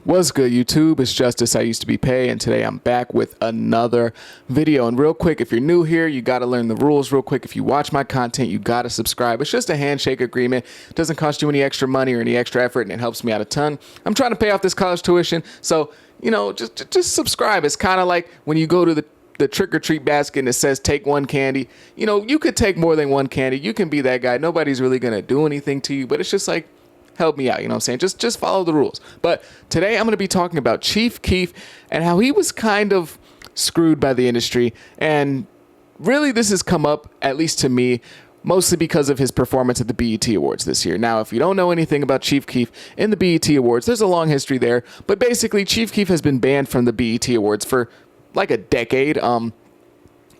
What's good, YouTube? It's Justice. I used to be Pay, and today I'm back with another video. And real quick, if you're new here, you got to learn the rules real quick. If you watch my content, you got to subscribe. It's just a handshake agreement. It doesn't cost you any extra money or any extra effort, and it helps me out a ton. I'm trying to pay off this college tuition, so, just subscribe. It's kind of like when you go to the trick-or-treat basket and it says take one candy. You could take more than one candy. You can be that guy. Nobody's really going to do anything to you, but it's just like, help me out, you know what I'm saying? Just follow the rules. But today I'm going to be talking about Chief Keef and how he was kind of screwed by the industry. And really this has come up, at least to me, mostly because of his performance at the BET Awards this year. Now, if you don't know anything about Chief Keef in the BET Awards, there's a long history there. But basically, Chief Keef has been banned from the BET Awards for like a decade.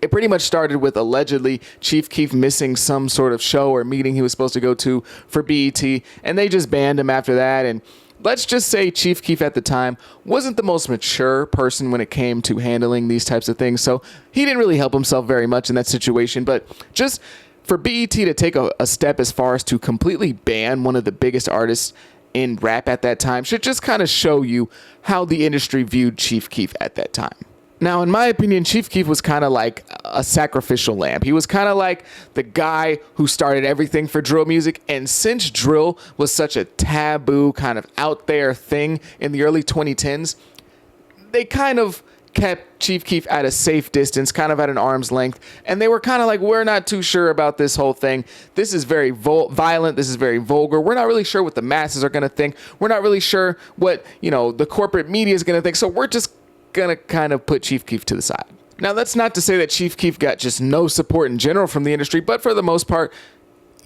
It pretty much started with allegedly Chief Keef missing some sort of show or meeting he was supposed to go to for BET, and they just banned him after that. And let's just say Chief Keef at the time wasn't the most mature person when it came to handling these types of things, so he didn't really help himself very much in that situation. But just for BET to take a step as far as to completely ban one of the biggest artists in rap at that time should just kind of show you how the industry viewed Chief Keef at that time. Now, in my opinion, Chief Keef was kind of like a sacrificial lamb. He was kind of like the guy who started everything for drill music. And since drill was such a taboo kind of out there thing in the early 2010s, they kind of kept Chief Keef at a safe distance, kind of at an arm's length. And they were kind of like, we're not too sure about this whole thing. This is very violent. This is very vulgar. We're not really sure what the masses are going to think. We're not really sure what, the corporate media is going to think. So we're just gonna kind of put Chief Keef to the side. Now, that's not to say that Chief Keef got just no support in general from the industry, but for the most part,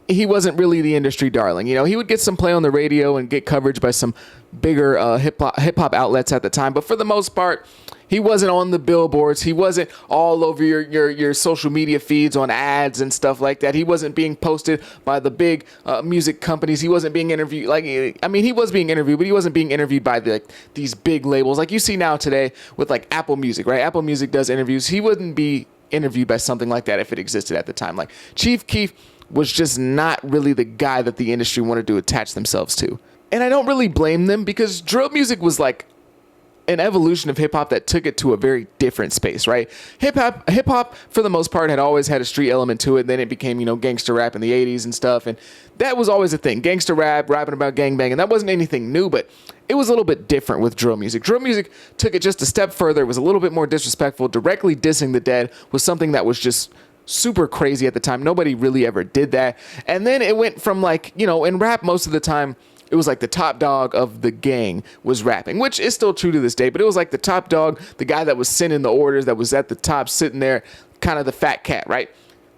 he wasn't really the industry darling. He would get some play on the radio and get coverage by some bigger hip hop outlets at the time, but for the most part, he wasn't on the billboards. He wasn't all over your social media feeds on ads and stuff like that. He wasn't being posted by the big music companies. He wasn't being interviewed. He was being interviewed, but he wasn't being interviewed by these big labels like you see now today with like Apple Music, right? Apple Music does interviews. He wouldn't be interviewed by something like that if it existed at the time. Like Chief Keef was just not really the guy that the industry wanted to attach themselves to. And I don't really blame them, because drill music was like an evolution of hip hop that took it to a very different space, right? Hip hop for the most part had always had a street element to it. Then it became, gangster rap in the 80s and stuff. And that was always a thing. Gangster rap, rapping about gangbang. And that wasn't anything new, but it was a little bit different with drill music. Drill music took it just a step further. It was a little bit more disrespectful. Directly dissing the dead was something that was just super crazy at the time. Nobody really ever did that. And then it went from in rap most of the time, it was like the top dog of the gang was rapping, which is still true to this day, but it was like the top dog, the guy that was sending the orders, that was at the top sitting there, kind of the fat cat, right?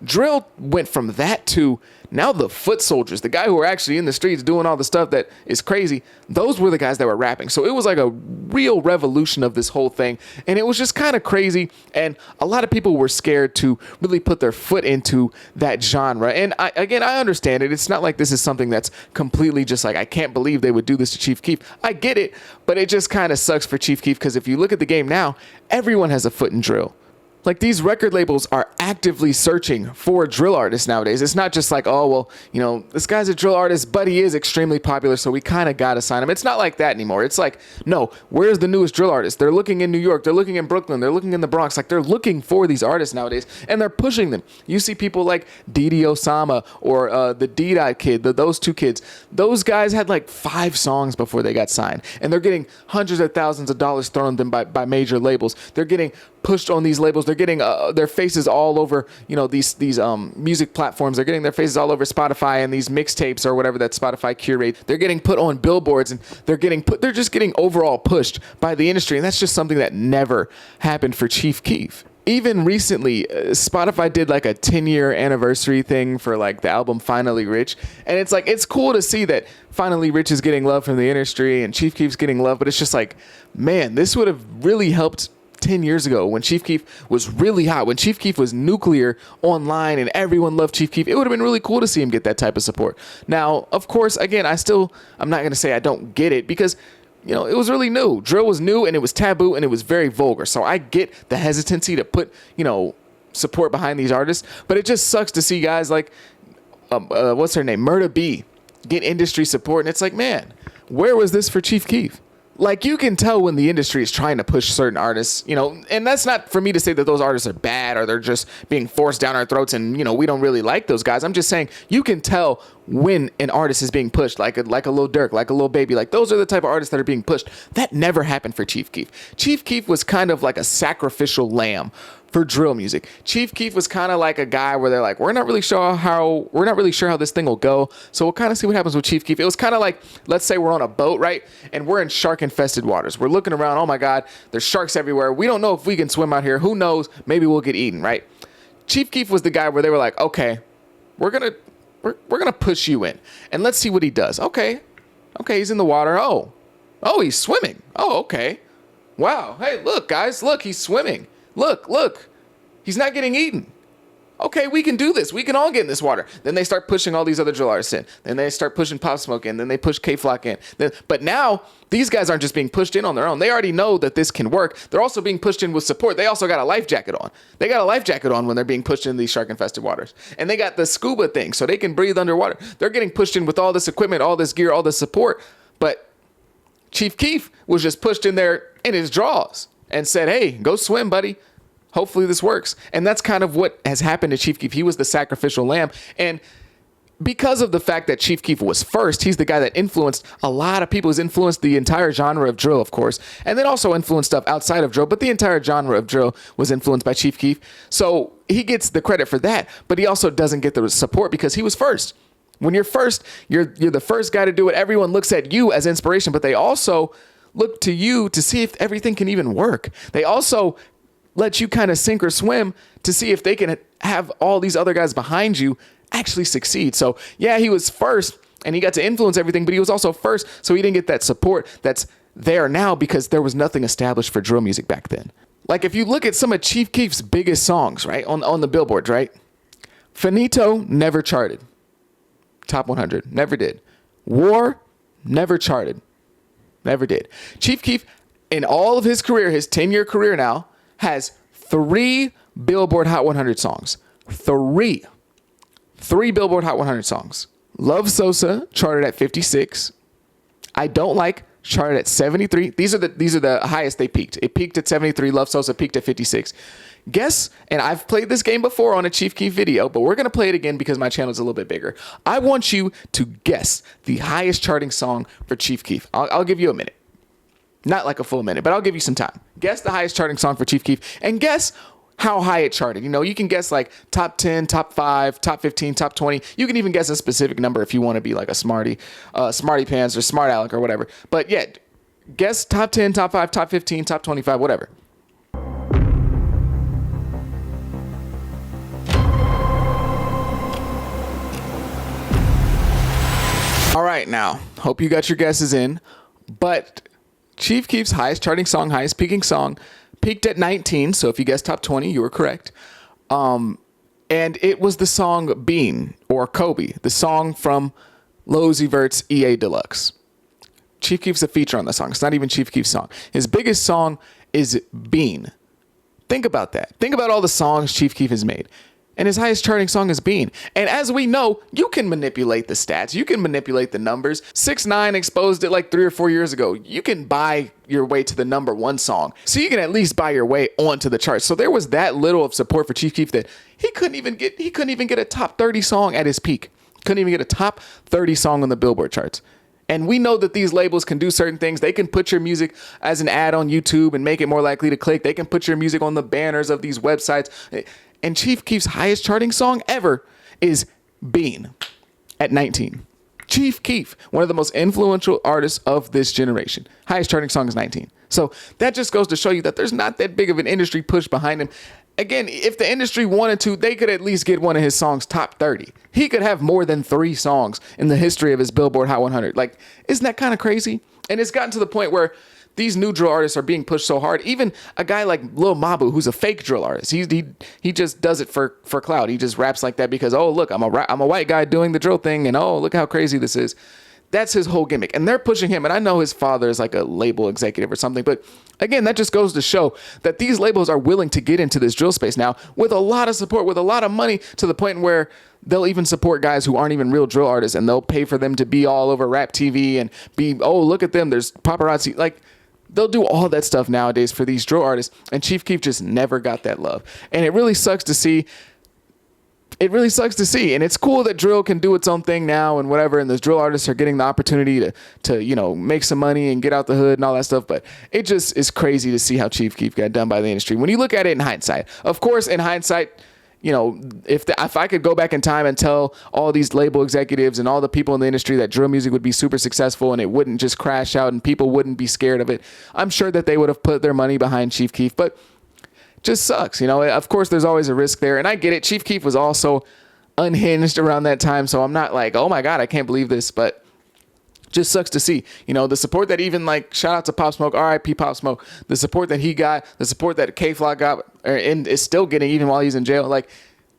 Drill went from that to now the foot soldiers, the guy who were actually in the streets doing all the stuff that is crazy. Those were the guys that were rapping. So it was like a real revolution of this whole thing. And it was just kind of crazy. And a lot of people were scared to really put their foot into that genre. And I understand it. It's not like this is something that's completely just like, I can't believe they would do this to Chief Keef. I get it, but it just kind of sucks for Chief Keef, because if you look at the game now, everyone has a foot in drill. Like, these record labels are actively searching for drill artists nowadays. It's not just like, oh, well, this guy's a drill artist, but he is extremely popular, so we kind of got to sign him. It's not like that anymore. It's like, no, where's the newest drill artist? They're looking in New York. They're looking in Brooklyn. They're looking in the Bronx. Like, they're looking for these artists nowadays, and they're pushing them. You see people like Didi Osama or the D-Dot kid, those two kids. Those guys had like 5 songs before they got signed, and they're getting hundreds of thousands of dollars thrown at them by major labels. They're getting pushed on these labels. They're getting their faces all over, these music platforms. They're getting their faces all over Spotify and these mixtapes or whatever that Spotify curate. They're getting put on billboards, and they're just getting overall pushed by the industry. And that's just something that never happened for Chief Keef. Even recently, Spotify did like a 10-year anniversary thing for like the album Finally Rich. And it's like, it's cool to see that Finally Rich is getting love from the industry and Chief Keef's getting love. But it's just like, man, this would have really helped 10 years ago when Chief Keef was really hot, when Chief Keef was nuclear online and everyone loved Chief Keef. It would have been really cool to see him get that type of support. Now, of course, again, I'm not going to say I don't get it, because it was really new. Drill was new, and it was taboo, and it was very vulgar. So I get the hesitancy to put, support behind these artists, but it just sucks to see guys like, what's her name? Murda B get industry support. And it's like, man, where was this for Chief Keef? Like, you can tell when the industry is trying to push certain artists, you know, and that's not for me to say that those artists are bad or they're just being forced down our throats and, you know, we don't really like those guys. I'm just saying you can tell when an artist is being pushed, like a Lil Durk, like a Lil Baby. Like, those are the type of artists that are being pushed. That never happened for Chief Keef. Chief Keef was kind of like a sacrificial lamb for drill music. Chief Keef was kind of like a guy where they're like, we're not really sure how this thing will go, so we'll kind of see what happens with Chief Keef. It was kind of like, let's say we're on a boat, right, and we're in shark infested waters. We're looking around, oh my god, there's sharks everywhere, we don't know if we can swim out here, who knows, maybe we'll get eaten, right? Chief Keef was the guy where they were like, okay, we're gonna push you in and let's see what he does. Okay, he's in the water. Oh, he's swimming. Oh, okay, wow, hey, look guys, look, he's swimming. Look, he's not getting eaten. Okay, we can do this. We can all get in this water. Then they start pushing all these other drill artists in. Then they start pushing Pop Smoke in. Then they push K-Flock in. But now, these guys aren't just being pushed in on their own. They already know that this can work. They're also being pushed in with support. They also got a life jacket on. They got a life jacket on when they're being pushed in these shark-infested waters. And they got the scuba thing, so they can breathe underwater. They're getting pushed in with all this equipment, all this gear, all this support. But Chief Keef was just pushed in there in his drawers and said, hey, go swim, buddy. Hopefully this works. And that's kind of what has happened to Chief Keef. He was the sacrificial lamb. And because of the fact that Chief Keef was first, he's the guy that influenced a lot of people. He's influenced the entire genre of drill, of course, and then also influenced stuff outside of drill. But the entire genre of drill was influenced by Chief Keef. So he gets the credit for that, but he also doesn't get the support because he was first. When you're first, you're the first guy to do it. Everyone looks at you as inspiration, but they also look to you to see if everything can even work. They also let you kind of sink or swim to see if they can have all these other guys behind you actually succeed. So yeah, he was first and he got to influence everything, but he was also first, so he didn't get that support that's there now because there was nothing established for drill music back then. Like, if you look at some of Chief Keef's biggest songs, right, on the billboards, right? Finito never charted. Top 100, never did. War never charted. Never did. Chief Keef, in all of his career, his 10-year career now, has 3 Billboard Hot 100 songs. 3 Billboard Hot 100 songs. Love Sosa charted at 56. I Don't Like charted at 73. These are the highest they peaked. It peaked at 73. Love Sosa peaked at 56. Guess, and I've played this game before on a Chief Keef video, but we're going to play it again because my channel is a little bit bigger. I want you to guess the highest charting song for Chief Keef. I'll give you a minute. Not like a full minute, but I'll give you some time. Guess the highest charting song for Chief Keef and guess how high it charted. You know, you can guess like top 10, top 5, top 15, top 20. You can even guess a specific number if you want to be like a smarty pants or smart aleck or whatever. But yeah, guess top 10, top 5, top 15, top 25, whatever. All right, now, hope you got your guesses in, but Chief Keef's highest charting song, highest peaking song, peaked at 19. So if you guessed top 20, you were correct. And it was the song Bean or Kobe, the song from Lil Uzi Vert's EA Deluxe. Chief Keef's a feature on the song. It's not even Chief Keef's song. His biggest song is Bean. Think about that. Think about all the songs Chief Keef has made. And his highest charting song is Bean. And as we know, you can manipulate the stats. You can manipulate the numbers. 6ix9ine exposed it like 3 or 4 years ago. You can buy your way to the #1 song. So you can at least buy your way onto the charts. So there was that little of support for Chief Keef that he couldn't even get a top 30 song at his peak. Couldn't even get a top 30 song on the Billboard charts. And we know that these labels can do certain things. They can put your music as an ad on YouTube and make it more likely to click. They can put your music on the banners of these websites. And Chief Keef's highest charting song ever is Bean at 19. Chief Keef, one of the most influential artists of this generation. Highest charting song is 19. So that just goes to show you that there's not that big of an industry push behind him. Again, if the industry wanted to, they could at least get one of his songs top 30. He could have more than 3 songs in the history of his Billboard Hot 100. Like, isn't that kind of crazy? And it's gotten to the point where these new drill artists are being pushed so hard. Even a guy like Lil Mabu, who's a fake drill artist, he just does it for clout. He just raps like that because, oh, look, I'm a white guy doing the drill thing, and oh, look how crazy this is. That's his whole gimmick. And they're pushing him. And I know his father is like a label executive or something. But again, that just goes to show that these labels are willing to get into this drill space now with a lot of support, with a lot of money, to the point where they'll even support guys who aren't even real drill artists, and they'll pay for them to be all over Rap TV and be, oh, look at them, there's paparazzi. Like, they'll do all that stuff nowadays for these drill artists. And Chief Keef just never got that love. And it really sucks to see. It really sucks to see. And it's cool that drill can do its own thing now and whatever. And those drill artists are getting the opportunity to, you know, make some money and get out the hood and all that stuff. But it just is crazy to see how Chief Keef got done by the industry. When you look at it in hindsight, of course, in hindsight, you know, if I could go back in time and tell all these label executives and all the people in the industry that drill music would be super successful and it wouldn't just crash out and people wouldn't be scared of it, I'm sure that they would have put their money behind Chief Keef. But just sucks, you know. Of course, there's always a risk there, and I get it. Chief Keef was also unhinged around that time, so I'm not like, oh my God, I can't believe this, but just sucks to see, you know, the support that even, like, shout out to Pop Smoke, R.I.P. Pop Smoke, the support that he got, the support that Keef got, and is still getting even while he's in jail. Like,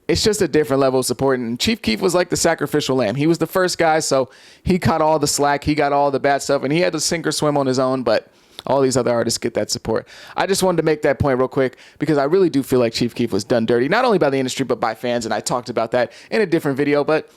it's just a different level of support. And Chief Keef was like the sacrificial lamb. He was the first guy, so he caught all the slack, he got all the bad stuff, and he had to sink or swim on his own. But all these other artists get that support. I just wanted to make that point real quick because I really do feel like Chief Keef was done dirty, not only by the industry, but by fans. And I talked about that in a different video. But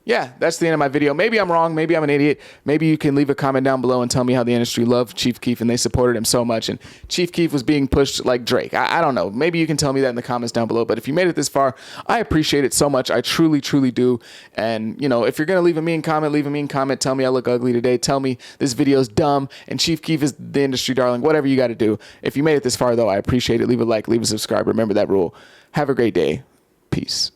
yeah, that's the end of my video. Maybe I'm wrong. Maybe I'm an idiot. Maybe you can leave a comment down below and tell me how the industry loved Chief Keef and they supported him so much. And Chief Keef was being pushed like Drake. I don't know. Maybe you can tell me that in the comments down below. But if you made it this far, I appreciate it so much. I truly, truly do. And, you know, if you're going to leave a mean comment, leave a mean comment. Tell me I look ugly today. Tell me this video is dumb and Chief Keef is the industry darling. Whatever you got to do. If you made it this far, though, I appreciate it. Leave a like, leave a subscribe. Remember that rule. Have a great day. Peace.